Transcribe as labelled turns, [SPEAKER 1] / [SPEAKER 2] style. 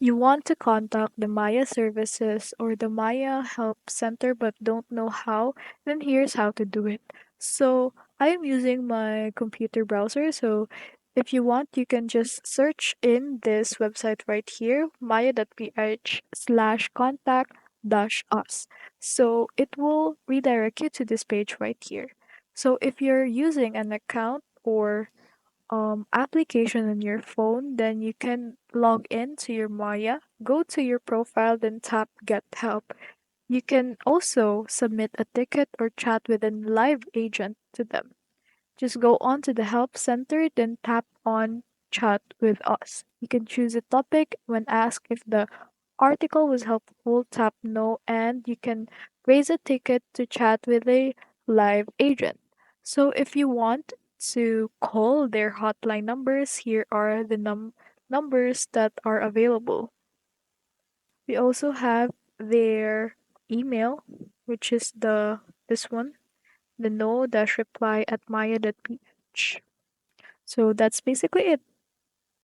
[SPEAKER 1] You want to contact the Maya services or the Maya Help Center but don't know how, then here's how to do it. So I am using my computer browser, so if you want, you can just search in this website right here, maya.ph/contact dash us. So it will redirect you to this page right here. So if you're using an account or application on your phone, then you can log in to your Maya, go to your profile, then tap Get Help. You can also submit a ticket or chat with a live agent to them. Just go on to the Help Center, then tap on Chat with Us. You can choose a topic. When asked if the article was helpful, tap No, and you can raise a ticket to chat with a live agent. So if you want to call their hotline numbers, here are the numbers that are available. We also have their email, which is this one, the no-reply at maya.ph. So that's basically it.